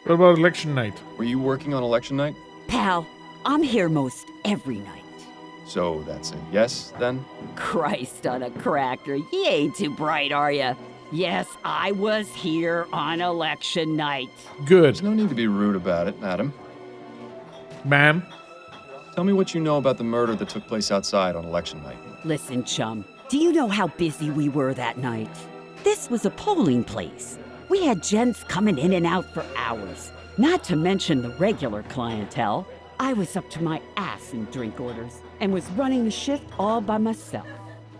What about election night? Were you working on election night? Pal, I'm here most every night. So that's a yes, then? Christ on a cracker, you ain't too bright, are ya? Yes, I was here on election night. Good. There's no need to be rude about it, Adam. Ma'am? Tell me what you know about the murder that took place outside on election night. Listen, chum, do you know how busy we were that night? This was a polling place. We had gents coming in and out for hours, not to mention the regular clientele. I was up to my ass in drink orders and was running the shift all by myself.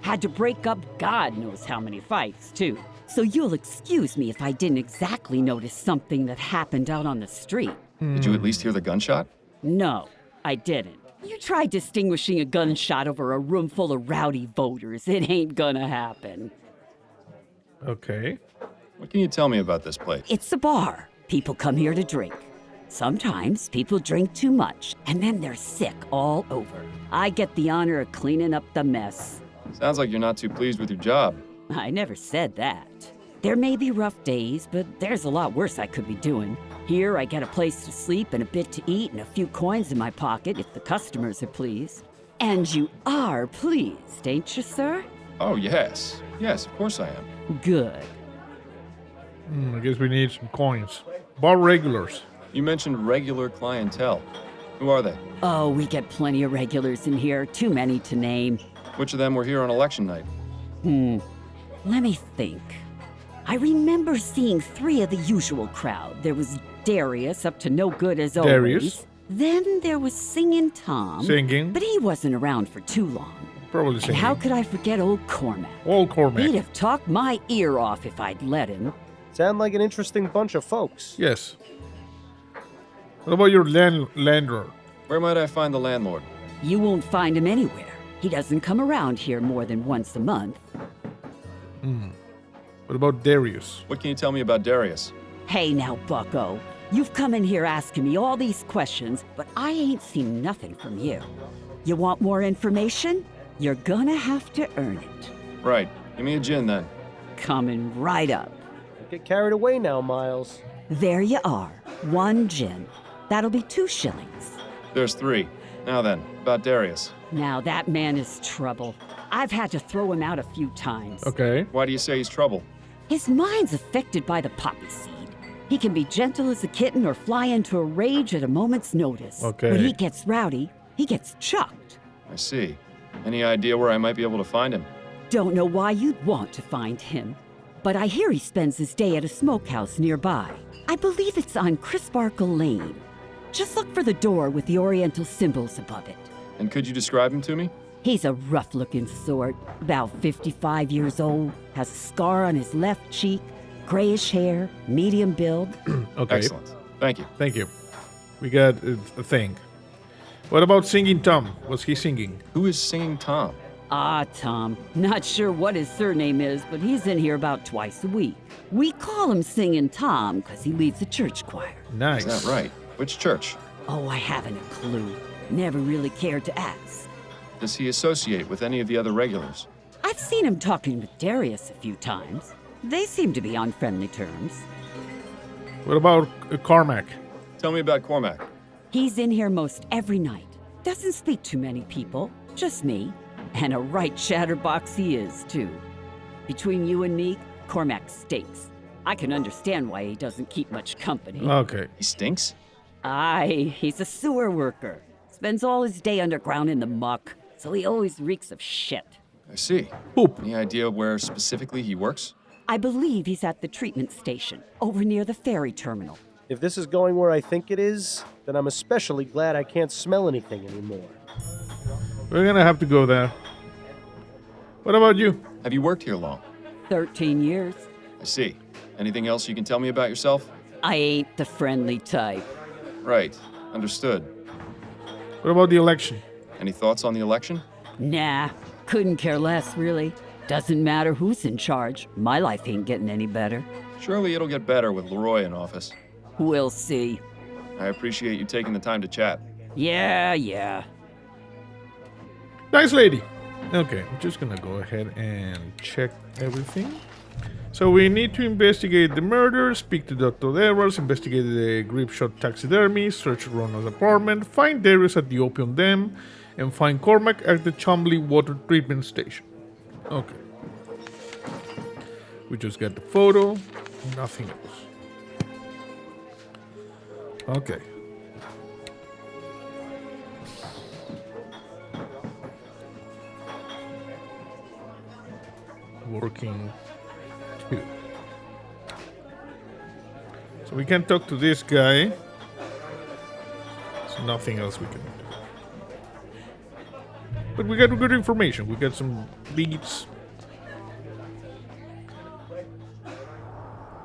Had to break up God knows how many fights, too. So you'll excuse me if I didn't exactly notice something that happened out on the street. Did you at least hear the gunshot? No, I didn't. You try distinguishing a gunshot over a room full of rowdy voters. It ain't gonna happen. Okay. What can you tell me about this place? It's a bar. People come here to drink. Sometimes people drink too much, and then they're sick all over. I get the honor of cleaning up the mess. Sounds like you're not too pleased with your job. I never said that. There may be rough days, but there's a lot worse I could be doing. Here, I get a place to sleep and a bit to eat and a few coins in my pocket if the customers are pleased. And you are pleased, ain't you, sir? Oh, yes. Yes, of course I am. Good. I guess we need some coins. Bar regulars. You mentioned regular clientele. Who are they? Oh, we get plenty of regulars in here, too many to name. Which of them were here on election night? Let me think. I remember seeing 3 of the usual crowd. There was Darius, up to no good as always. Darius. Then there was Singing Tom. Singing. But he wasn't around for too long. Probably And singing. how could I forget old Cormac? Old Cormac. He'd have talked my ear off if I'd let him. Sound like an interesting bunch of folks. Yes. What about your landlord? Where might I find the landlord? You won't find him anywhere. He doesn't come around here more than once a month. What about Darius? What can you tell me about Darius? Hey now, bucko. You've come in here asking me all these questions, but I ain't seen nothing from you. You want more information? You're gonna have to earn it. Right. Give me a gin, then. Coming right up. Don't get carried away now, Miles. There you are. 1 gin. That'll be 2 shillings. There's 3. Now then, about Darius. Now that man is trouble. I've had to throw him out a few times. Okay. Why do you say he's trouble? His mind's affected by the poppy seed. He can be gentle as a kitten or fly into a rage at a moment's notice. Okay. When he gets rowdy, he gets chucked. I see. Any idea where I might be able to find him? Don't know why you'd want to find him, but I hear he spends his day at a smokehouse nearby. I believe it's on Crisparkle Lane. Just look for the door with the oriental symbols above it. And could you describe him to me? He's a rough-looking sort, about 55 years old, has a scar on his left cheek, grayish hair, medium build. Okay. Excellent. Thank you. Thank you. We got a thing. What about Singing Tom? Was he singing? Who is Singing Tom? Ah, Tom. Not sure what his surname is, but he's in here about twice a week. We call him Singing Tom because he leads the church choir. Nice. Is that right? Which church? Oh, I haven't a clue. Never really cared to ask. Does he associate with any of the other regulars? I've seen him talking with Darius a few times. They seem to be on friendly terms. What about Cormac? Tell me about Cormac. He's in here most every night. Doesn't speak to many people, just me. And a right chatterbox he is, too. Between you and me, Cormac stinks. I can understand why he doesn't keep much company. Okay. He stinks? Aye, he's a sewer worker. Spends all his day underground in the muck, so he always reeks of shit. I see. Poop. Any idea where specifically he works? I believe he's at the treatment station, over near the ferry terminal. If this is going where I think it is, then I'm especially glad I can't smell anything anymore. We're gonna have to go there. What about you? Have you worked here long? 13 years. I see. Anything else you can tell me about yourself? I ain't the friendly type. Right. Understood. What about the election? Any thoughts on the election? Nah, couldn't care less, really. Doesn't matter who's in charge. My life ain't getting any better. Surely it'll get better with Leroy in office. We'll see. I appreciate you taking the time to chat. Yeah. Nice lady. Okay, I'm just gonna go ahead and check everything. So we need to investigate the murder, speak to Dr. Edwards, investigate the grip shot taxidermy, search Ronald's apartment, find Darius at the opium den, and find Cormac at the Chumley water treatment station. Okay. We just got the photo, nothing else. Okay. Working 2. So we can talk to this guy. There's nothing else we can do. But we got good information. We got some leads.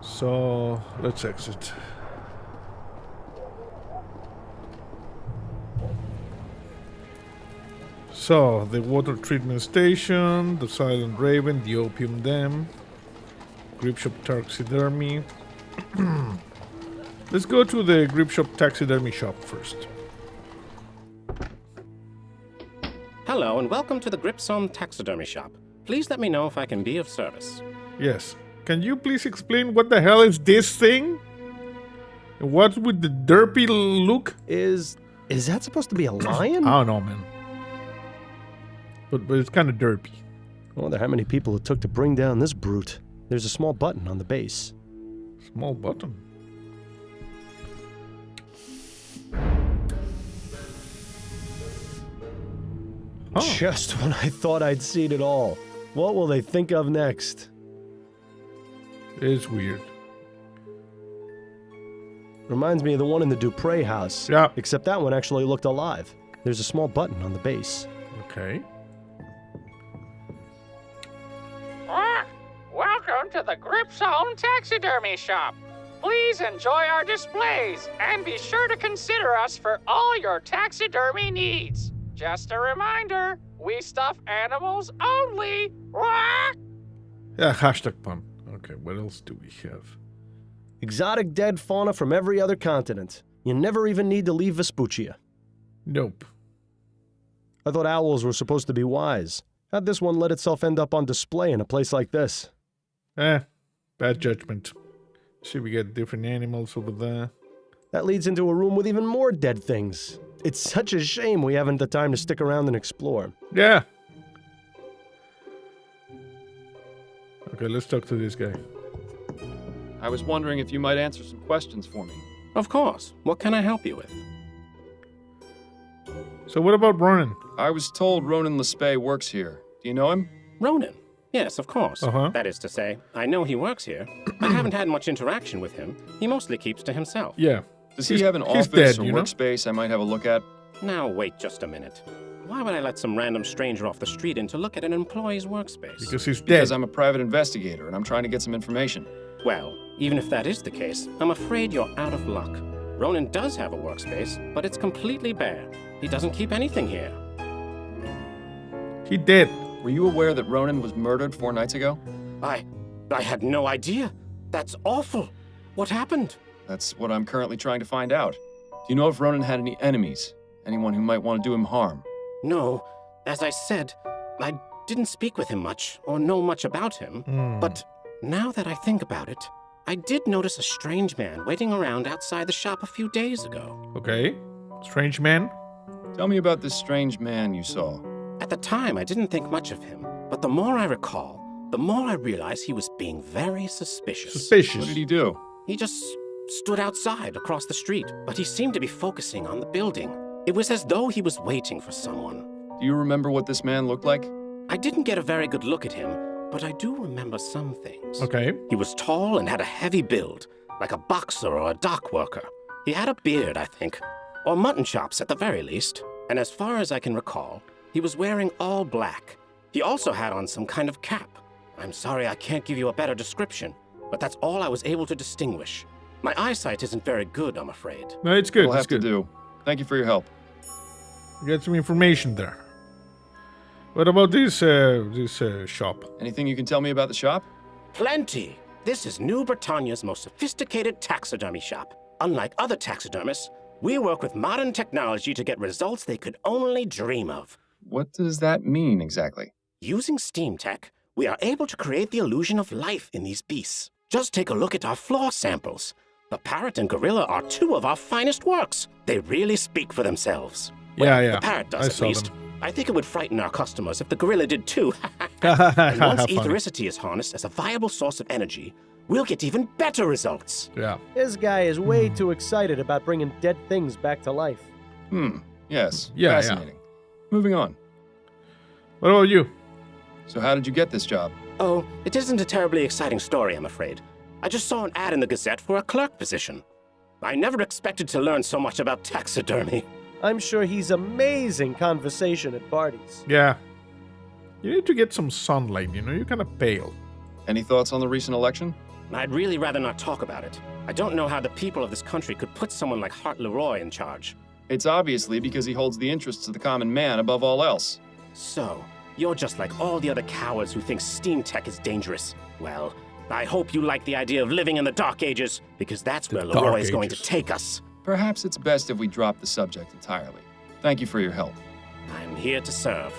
So let's exit. So the water treatment station, the Silent Raven, the opium den, grip shop taxidermy. Let's go to the grip shop taxidermy shop first. Hello and welcome to the Gripsom Taxidermy Shop. Please let me know if I can be of service. Yes. Can you please explain what the hell is this thing? And what's with the derpy look? Is that supposed to be a lion? I don't know, man. But it's kind of derpy. I wonder how many people it took to bring down this brute. There's a small button on the base. Small button. Huh. Just when I thought I'd seen it all. What will they think of next? It's weird. Reminds me of the one in the Dupre house. Yeah. Except that one actually looked alive. There's a small button on the base. Okay. Welcome to the Gripzone Taxidermy Shop. Please enjoy our displays and be sure to consider us for all your taxidermy needs. Just a reminder, we stuff animals only. Yeah, hashtag pun. Okay, what else do we have? Exotic dead fauna from every other continent. You never even need to leave Vespuccia. Nope. I thought owls were supposed to be wise. How'd this one let itself end up on display in a place like this? Bad judgment. See, we got different animals over there. That leads into a room with even more dead things. It's such a shame we haven't the time to stick around and explore. Yeah. Okay, let's talk to this guy. I was wondering if you might answer some questions for me. Of course. What can I help you with? So what about Ronan? I was told Ronan Lespay works here. Do you know him? Ronan. Yes, of course. Uh-huh. That is to say, I know he works here. I haven't had much interaction with him. He mostly keeps to himself. Yeah. Does he have an he's office dead, or you know? workspace I might have a look at? Now, wait just a minute. Why would I let some random stranger off the street in to look at an employee's workspace? Because he's dead. Because I'm a private investigator and I'm trying to get some information. Well, even if that is the case, I'm afraid you're out of luck. Ronan does have a workspace, but it's completely bare. He doesn't keep anything here. He dead. Were you aware that Ronan was murdered 4 nights ago? I had no idea. That's awful. What happened? That's what I'm currently trying to find out. Do you know if Ronan had any enemies? Anyone who might want to do him harm? No. As I said, I didn't speak with him much or know much about him. But now that I think about it, I did notice a strange man waiting around outside the shop a few days ago. Okay. Strange man. Tell me about this strange man you saw. At the time, I didn't think much of him, but the more I recall, the more I realize he was being very suspicious. Suspicious. What did he do? He just stood outside across the street, but he seemed to be focusing on the building. It was as though he was waiting for someone. Do you remember what this man looked like? I didn't get a very good look at him, but I do remember some things. Okay. He was tall and had a heavy build, like a boxer or a dock worker. He had a beard, I think, or mutton chops at the very least. And as far as I can recall, he was wearing all black. He also had on some kind of cap. I'm sorry I can't give you a better description, but that's all I was able to distinguish. My eyesight isn't very good, I'm afraid. No, it's good. We'll It's have to good. do. Thank you for your help. We got some information there. What about this shop? Anything you can tell me about the shop? Plenty! This is New Bretagne's most sophisticated taxidermy shop. Unlike other taxidermists, we work with modern technology to get results they could only dream of. What does that mean exactly? Using steam tech, we are able to create the illusion of life in these beasts. Just take a look at our floor samples. The parrot and gorilla are two of our finest works. They really speak for themselves. Well, Yeah. The parrot does, I at saw least. them. I think it would frighten our customers if the gorilla did too. And once Funny. ethericity is harnessed as a viable source of energy, we'll get even better results. Yeah. This guy is way too excited about bringing dead things back to life. Yes. Yeah. Fascinating. Moving on. What about you? So how did you get this job? Oh, it isn't a terribly exciting story, I'm afraid. I just saw an ad in the Gazette for a clerk position. I never expected to learn so much about taxidermy. I'm sure he's amazing conversation at parties. Yeah. You need to get some sunlight, you're kind of pale. Any thoughts on the recent election? I'd really rather not talk about it. I don't know how the people of this country could put someone like Hart Leroy in charge. It's obviously because he holds the interests of the common man above all else. So, you're just like all the other cowards who think steam tech is dangerous. Well, I hope you like the idea of living in the Dark Ages, because that's where Dark Leroy is going to Ages. take us. Perhaps it's best if we drop the subject entirely. Thank you for your help. I'm here to serve.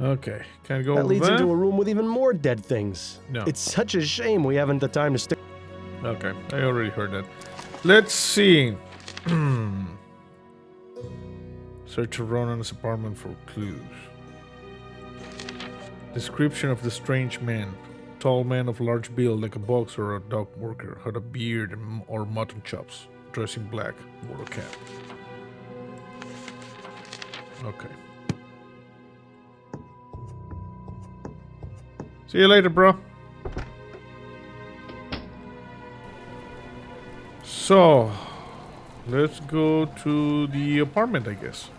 Okay. Can I go That over leads there? into a room with even more dead things. No. It's such a shame we haven't the time to stick. Okay, I already heard that. Let's see. Search Ronan's apartment for clues. Description of the strange man. Tall man of large build, like a boxer or a dock worker. Had a beard or mutton chops. Dressed in black. Wore a cap. Okay. See you later, bro. So, let's go to the apartment, I guess.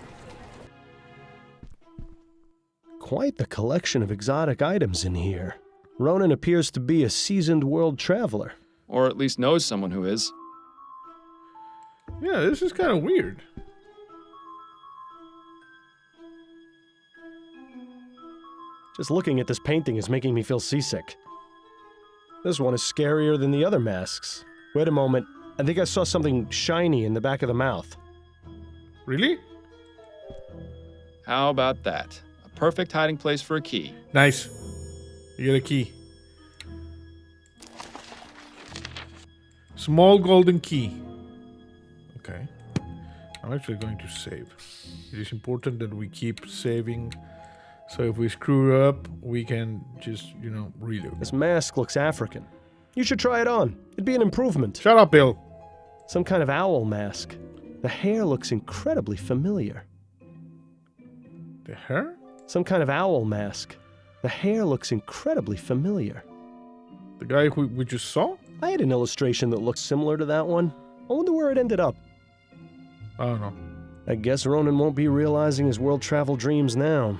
Quite the collection of exotic items in here. Ronan appears to be a seasoned world traveler. Or at least knows someone who is. Yeah, this is kind of weird. Just looking at this painting is making me feel seasick. This one is scarier than the other masks. Wait a moment. I think I saw something shiny in the back of the mouth. Really? How about that? A perfect hiding place for a key. Nice. You get a key. Small golden key. Okay. I'm actually going to save. It is important that we keep saving. So if we screw up, we can just, reload. This mask looks African. You should try it on. It'd be an improvement. Shut up, Bill. Some kind of owl mask. The hair looks incredibly familiar. The hair? Some kind of owl mask. The hair looks incredibly familiar. The guy who we just saw? I had an illustration that looked similar to that one. I wonder where it ended up. I don't know. I guess Ronan won't be realizing his world travel dreams now.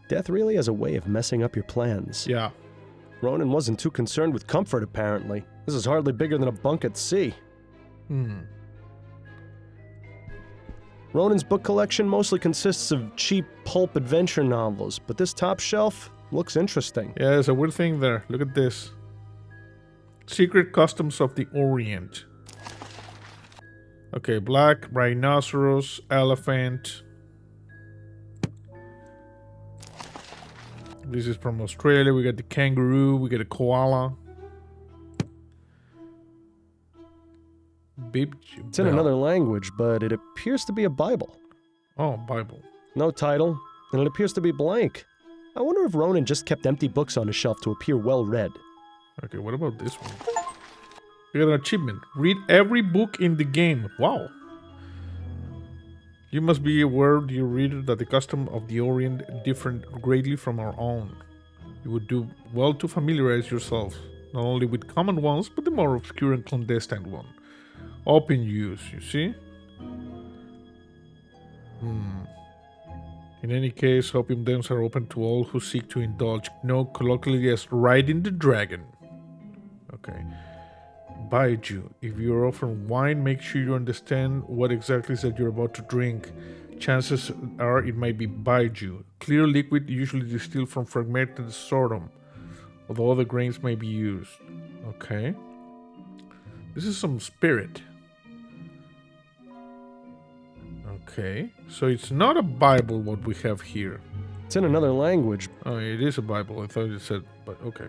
Death really has a way of messing up your plans. Yeah. Ronan wasn't too concerned with comfort, apparently. This is hardly bigger than a bunk at sea. Ronan's book collection mostly consists of cheap pulp adventure novels, but this top shelf looks interesting. Yeah, there's a weird thing there. Look at this. Secret Customs of the Orient. Okay, black, rhinoceros, elephant. This is from Australia. We got the kangaroo. We got a koala. It's in another language, but it appears to be a Bible. Oh, Bible. No title, and it appears to be blank. I wonder if Ronan just kept empty books on his shelf to appear well-read. Okay, what about this one? We got an achievement. Read every book in the game. Wow. You must be aware, dear reader, that the custom of the Orient different greatly from our own. You would do well to familiarize yourself, not only with common ones, but the more obscure and clandestine one. Open use, you see? In any case, opium dens are open to all who seek to indulge, known colloquially as riding the dragon. Okay. Baiju. If you're offering wine, make sure you understand what exactly is that you're about to drink. Chances are it might be baiju. Clear liquid usually distilled from fragmented sorghum, although other grains may be used. Okay. This is some spirit. Okay. So it's not a Bible what we have here. It's in another language. Oh, it is a Bible. I thought it said, but okay.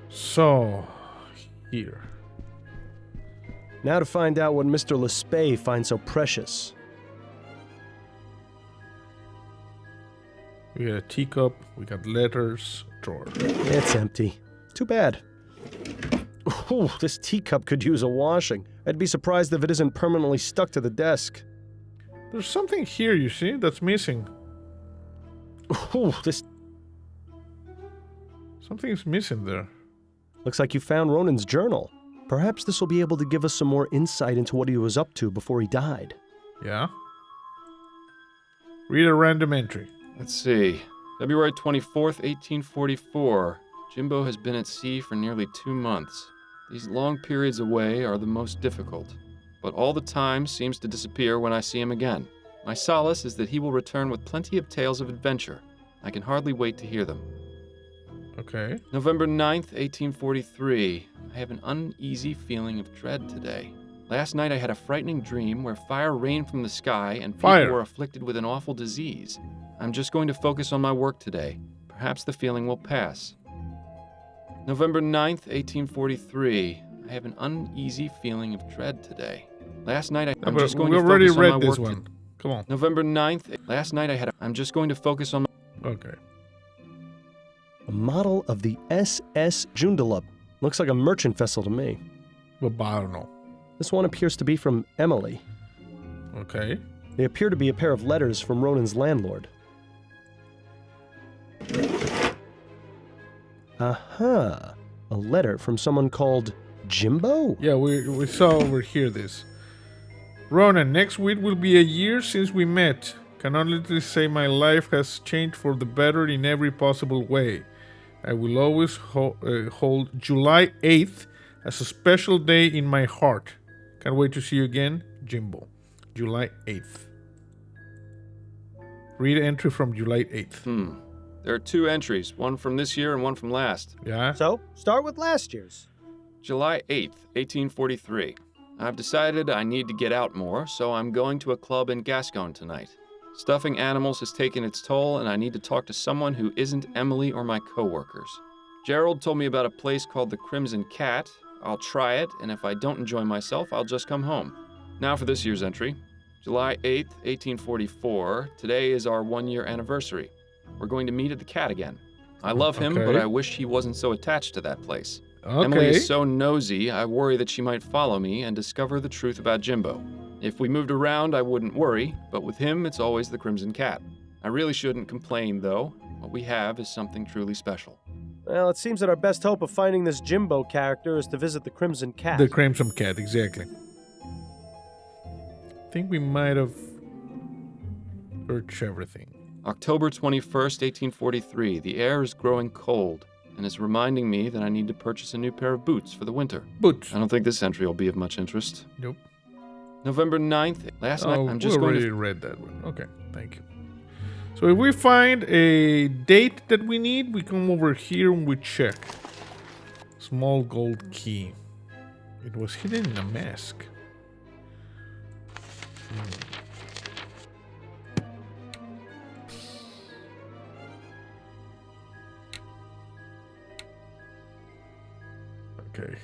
So, here. Now to find out what Mr. Lespay finds so precious. We got a teacup, we got letters, drawer. It's empty. Too bad. Ooh, this teacup could use a washing. I'd be surprised if it isn't permanently stuck to the desk. There's something here, you see, that's missing. Ooh, this Something's missing there. looks like you found Ronan's journal. Perhaps this will be able to give us some more insight into what he was up to before he died. Yeah? Read a random entry. Let's see. February 24th, 1844. Jimbo has been at sea for nearly 2 months. These long periods away are the most difficult, but all the time seems to disappear when I see him again. My solace is that he will return with plenty of tales of adventure. I can hardly wait to hear them. Okay. November 9th, 1843. I have an uneasy feeling of dread today. Last night I had a frightening dream where fire rained from the sky and people Fire. were afflicted with an awful disease. I'm just going to focus on my work today. Perhaps the feeling will pass. November 9th, 1843. I have an uneasy feeling of dread today. Last night I'm just going we to already focus on my read this work. one. Come on. November 9th. Last night I'm just going to focus on my... Okay. A model of the SS Joondalup. Looks like a merchant vessel to me. But I don't know. This one appears to be from Emily. Okay. They appear to be a pair of letters from Ronan's landlord. Aha! A letter from someone called Jimbo? Yeah, we saw over here this. Ronan, next week will be a year since we met. Can honestly say my life has changed for the better in every possible way. I will always hold July 8th as a special day in my heart. Can't wait to see you again, Jimbo. July 8th. Read entry from July 8th. There are 2 entries, one from this year and one from last. Yeah? So, start with last year's. July 8th, 1843. I've decided I need to get out more, so I'm going to a club in Gascon tonight. Stuffing animals has taken its toll, and I need to talk to someone who isn't Emily or my coworkers. Gerald told me about a place called the Crimson Cat. I'll try it, and if I don't enjoy myself, I'll just come home. Now for this year's entry. July 8th, 1844. Today is our 1-year anniversary. We're going to meet at the Cat again. I love him, Okay. but I wish he wasn't so attached to that place. Okay. Emily is so nosy, I worry that she might follow me and discover the truth about Jimbo. If we moved around, I wouldn't worry, but with him, it's always the Crimson Cat. I really shouldn't complain, though. What we have is something truly special. Well, it seems that our best hope of finding this Jimbo character is to visit the Crimson Cat. The Crimson Cat, exactly. I think we might have searched everything. October 21st, 1843. The air is growing cold, and it's reminding me that I need to purchase a new pair of boots for the winter. Boots. I don't think this entry will be of much interest. Nope. November 9th. Last night, I'm we just going already to... read that one. Okay, thank you. So if we find a date that we need, we come over here and we check. Small gold key. It was hidden in a mask. Okay.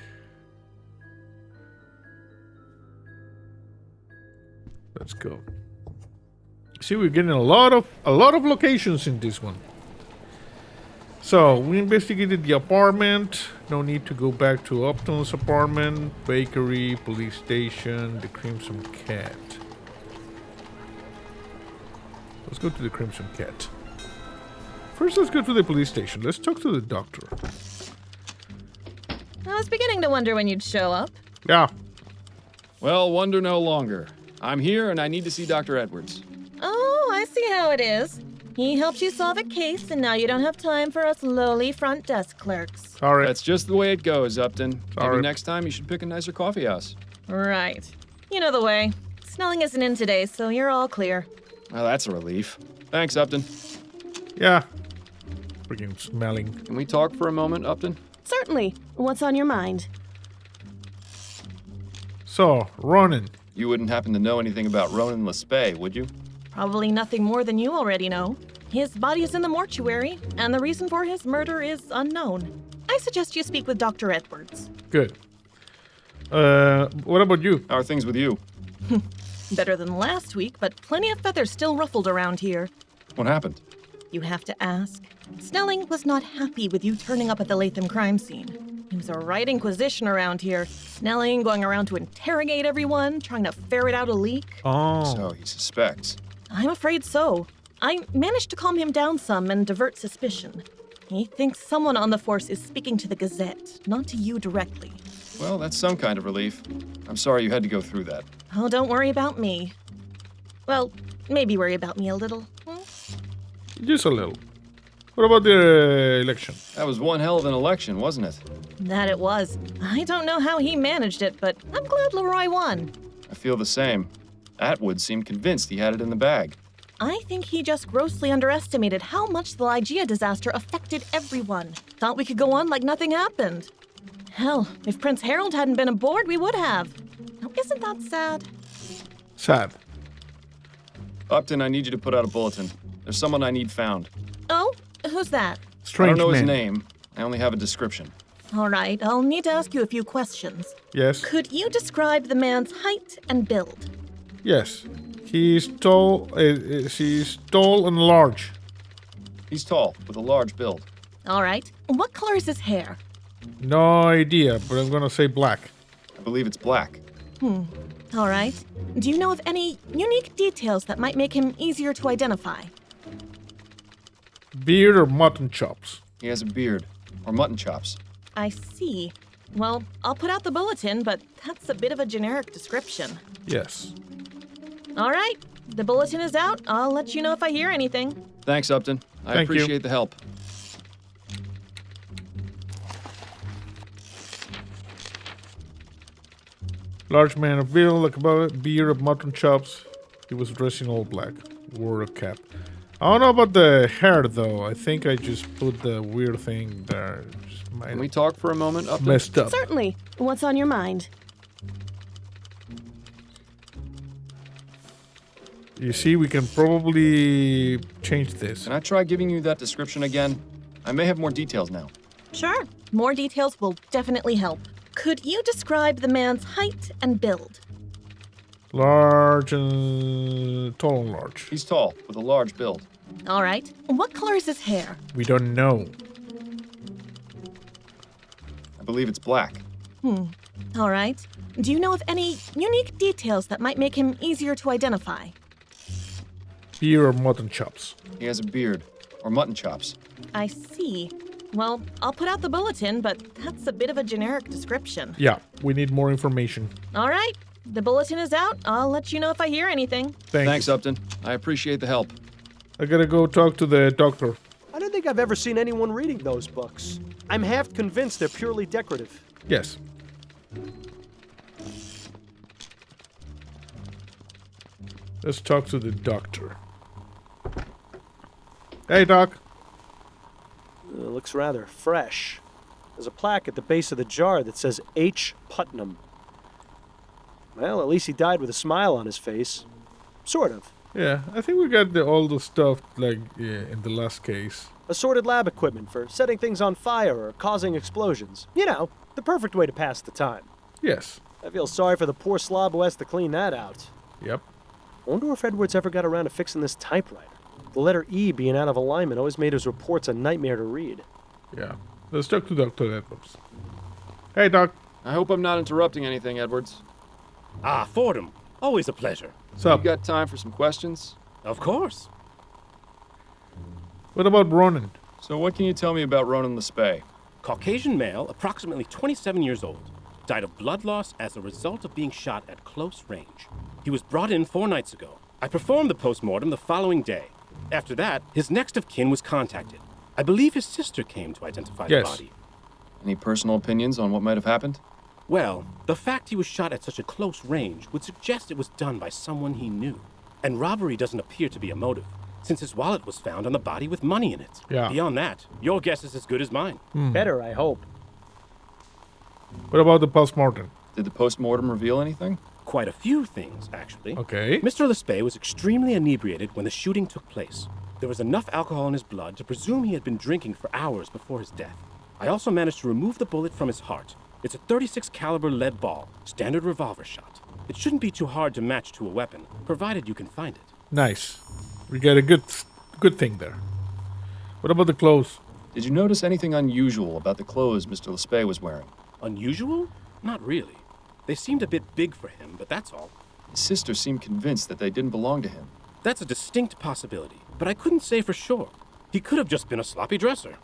Let's go. See, we're getting a lot of locations in this one. So we investigated the apartment. No need to go back to Upton's apartment, bakery, police station, the Crimson Cat. Let's go to the Crimson Cat. First, let's go to the police station. Let's talk to the doctor. I was beginning to wonder when you'd show up. Yeah. Well, wonder no longer. I'm here and I need to see Dr. Edwards. Oh, I see how it is. He helped you solve a case, and now you don't have time for us lowly front desk clerks. Sorry. That's just the way it goes, Upton. Sorry. Maybe next time you should pick a nicer coffee house. Right. You know the way. Snelling isn't in today, so you're all clear. Well, that's a relief. Thanks, Upton. Yeah. Freaking smelling. Can we talk for a moment, Upton? Certainly. What's on your mind? So, Ronan, You wouldn't happen to know anything about Ronan Lespay, would you? Probably nothing more than you already know. His body is in the mortuary, and the reason for his murder is unknown. I suggest you speak with Dr. Edwards. Good. What about you? How are things with you? Better than last week, but plenty of feathers still ruffled around here. What happened? You have to ask. Snelling was not happy with you turning up at the Latham crime scene. He was a right inquisition around here. Snelling going around to interrogate everyone, trying to ferret out a leak. Oh. So he suspects. I'm afraid so. I managed to calm him down some and divert suspicion. He thinks someone on the force is speaking to the Gazette, not to you directly. Well, that's some kind of relief. I'm sorry you had to go through that. Oh, don't worry about me. Well, maybe worry about me a little. Just a little. What about the election? That was one hell of an election, wasn't it? That it was. I don't know how he managed it, but I'm glad Leroy won. I feel the same. Atwood seemed convinced he had it in the bag. I think he just grossly underestimated how much the Lygia disaster affected everyone. Thought we could go on like nothing happened. Hell, if Prince Harold hadn't been aboard, we would have. Now, isn't that sad? Sad. Upton, I need you to put out a bulletin. There's someone I need found. Oh, who's that? Strange I don't know his man. name. I only have a description. All right, I'll need to ask you a few questions. Yes. Could you describe the man's height and build? Yes. He's tall. He's tall and large. He's tall, with a large build. All right. What color is his hair? No idea, but I'm gonna say black. I believe it's black. All right. Do you know of any unique details that might make him easier to identify? Beard or mutton chops? He has a beard, or mutton chops. I see. Well, I'll put out the bulletin, but that's a bit of a generic description. Yes. All right. The bulletin is out. I'll let you know if I hear anything. Thanks, Upton. I Thank you. appreciate the help. Large man of build, like about beard of mutton chops. He was dressed in all black. Wore a cap. I don't know about the hair though. I think I just put the weird thing there. Just Can we talk for a moment, Upton? messed up. Certainly. What's on your mind? You see, we can probably change this. Can I try giving you that description again? I may have more details now. Sure. More details will definitely help. Could you describe the man's height and build? Large and tall and large. He's tall, with a large build. All right. What color is his hair? We don't know. I believe it's black. All right. Do you know of any unique details that might make him easier to identify? Beard or mutton chops? He has a beard, or mutton chops. I see. Well, I'll put out the bulletin, but that's a bit of a generic description. Yeah, we need more information. All right. The bulletin is out. I'll let you know if I hear anything. Thanks, Upton. I appreciate the help. I gotta go talk to the doctor. I don't think I've ever seen anyone reading those books. I'm half convinced they're purely decorative. Yes. Let's talk to the doctor. Hey, Doc. Looks rather fresh. There's a plaque at the base of the jar that says H. Putnam. Well, at least he died with a smile on his face. Sort of. Yeah, I think we got all the stuff like in the last case. Assorted lab equipment for setting things on fire or causing explosions. You know, the perfect way to pass the time. Yes. I feel sorry for the poor slob who has to clean that out. Yep. I wonder if Edwards ever got around to fixing this typewriter. The letter E being out of alignment always made his reports a nightmare to read. Yeah. Let's talk to Dr. Edwards. Hey, Doc. I hope I'm not interrupting anything, Edwards. Ah, Fordham. Always a pleasure. What's up? You got time for some questions? Of course. What about Ronan? So what can you tell me about Ronan Lespay? Caucasian male, approximately 27 years old. Died of blood loss as a result of being shot at close range. He was brought in 4 nights ago. I performed the post-mortem the following day. After that, his next of kin was contacted. I believe his sister came to identify the body. Any personal opinions on what might have happened? Well, the fact he was shot at such a close range would suggest it was done by someone he knew. And robbery doesn't appear to be a motive, since his wallet was found on the body with money in it. Yeah. Beyond that, your guess is as good as mine. Better, I hope. What about the postmortem? Did the post-mortem reveal anything? quite a few things, actually. Okay. Mr. Lespay was extremely inebriated when the shooting took place. There was enough alcohol in his blood to presume he had been drinking for hours before his death. I also managed to remove the bullet from his heart. It's a .36 caliber lead ball, standard revolver shot. It shouldn't be too hard to match to a weapon, provided you can find it. Nice. We got a good thing there. What about the clothes? Did you notice anything unusual about the clothes Mr. Lespay was wearing? Unusual? Not really. They seemed a bit big for him, but that's all. His sister seemed convinced that they didn't belong to him. That's a distinct possibility, but I couldn't say for sure. He could have just been a sloppy dresser.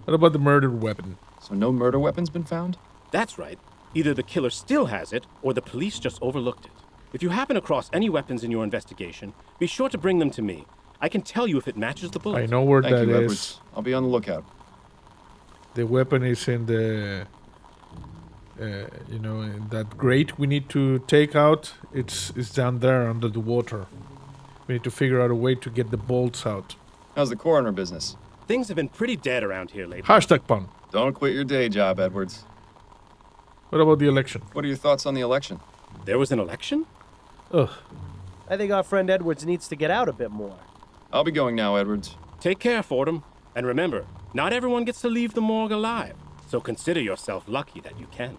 What about the murder weapon? So no murder weapons been found? That's right. Either the killer still has it, or the police just overlooked it. If you happen across any weapons in your investigation, be sure to bring them to me. I can tell you if it matches the bullet. I know where Thank that you, is. Edwards. I'll be on the lookout. The weapon is in the, in that grate we need to take out. It's down there under the water. We need to figure out a way to get the bolts out. How's the coroner business? Things have been pretty dead around here lately. Hashtag pun. Don't quit your day job, Edwards. What about the election? What are your thoughts on the election? There was an election? Ugh. I think our friend Edwards needs to get out a bit more. I'll be going now, Edwards. Take care, Fordham. And remember, not everyone gets to leave the morgue alive, so consider yourself lucky that you can.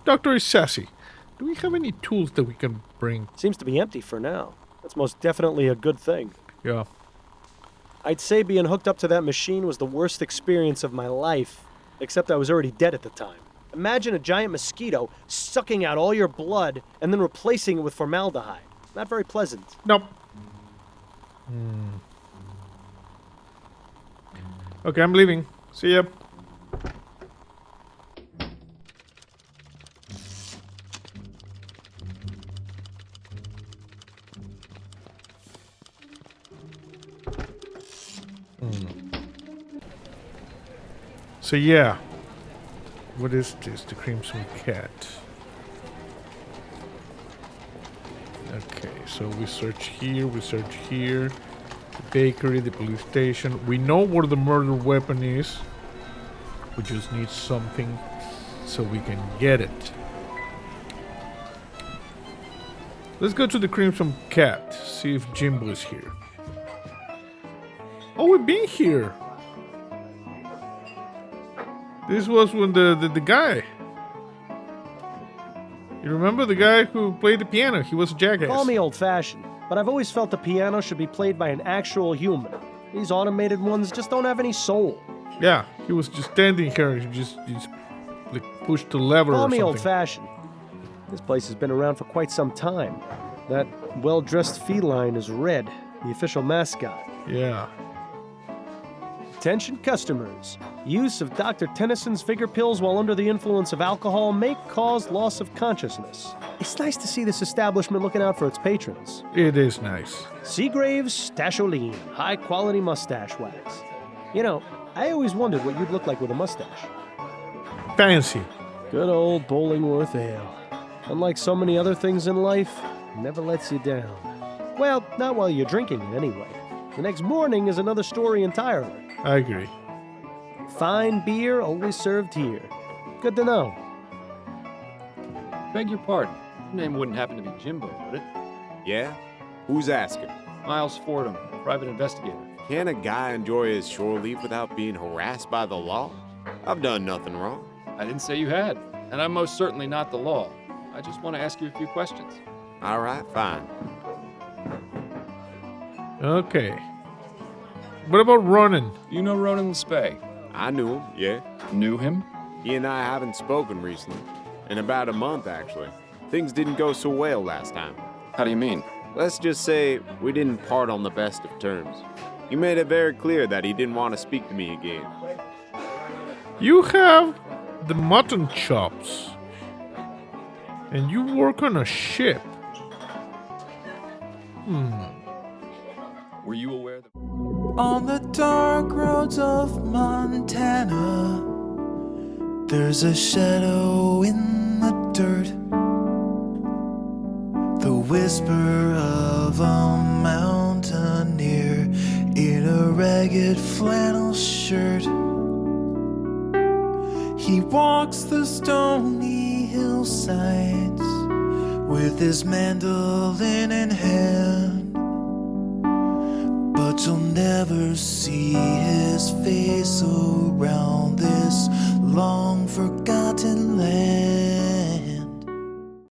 Doctor is sassy. Do we have any tools that we can bring? Seems to be empty for now. That's most definitely a good thing. Yeah. I'd say being hooked up to that machine was the worst experience of my life, except I was already dead at the time. Imagine a giant mosquito sucking out all your blood and then replacing it with formaldehyde. Not very pleasant. Nope. Okay, I'm leaving. See ya. So yeah, what is this? The Crimson Cat. Okay, so we search here, the bakery, the police station. We know where the murder weapon is. We just need something so we can get it. Let's go to the Crimson Cat, see if Jimbo is here. Oh, we've been here. This was when the guy. You remember the guy who played the piano? He was a jackass. Call me old-fashioned, but I've always felt the piano should be played by an actual human. These automated ones just don't have any soul. Yeah, he was just standing here. He just like pushed the lever or Call something. me old-fashioned. This place has been around for quite some time. That well-dressed feline is Red, the official mascot. Yeah. Attention customers. Use of Dr. Tennyson's Vigor pills while under the influence of alcohol may cause loss of consciousness. It's nice to see this establishment looking out for its patrons. It is nice. Seagrave's Stasholine, high-quality mustache wax. You know, I always wondered what you'd look like with a mustache. Fancy. Good old Bollingworth Ale. Unlike so many other things in life, it never lets you down. Well, not while you're drinking it anyway. The next morning is another story entirely. I agree. Fine beer always served here. Good to know. Beg your pardon. Your name wouldn't happen to be Jimbo, would it? Yeah? Who's asking? Miles Fordham, private investigator. Can a guy enjoy his shore leave without being harassed by the law? I've done nothing wrong. I didn't say you had, and I'm most certainly not the law. I just want to ask you a few questions. All right, fine. Okay. What about Ronan? You know Ronan Lespay? I knew him, yeah. Knew him? He and I haven't spoken recently. In about a month, actually. Things didn't go so well last time. How do you mean? Let's just say we didn't part on the best of terms. He made it very clear that he didn't want to speak to me again. You have the mutton chops. And you work on a ship. Were you aware that... On the dark roads of Montana, there's a shadow in the dirt. The whisper of a mountaineer in a ragged flannel shirt. He He walks the stony hillsides with his mandolin in hand, but you'll never see his face around this long forgotten land.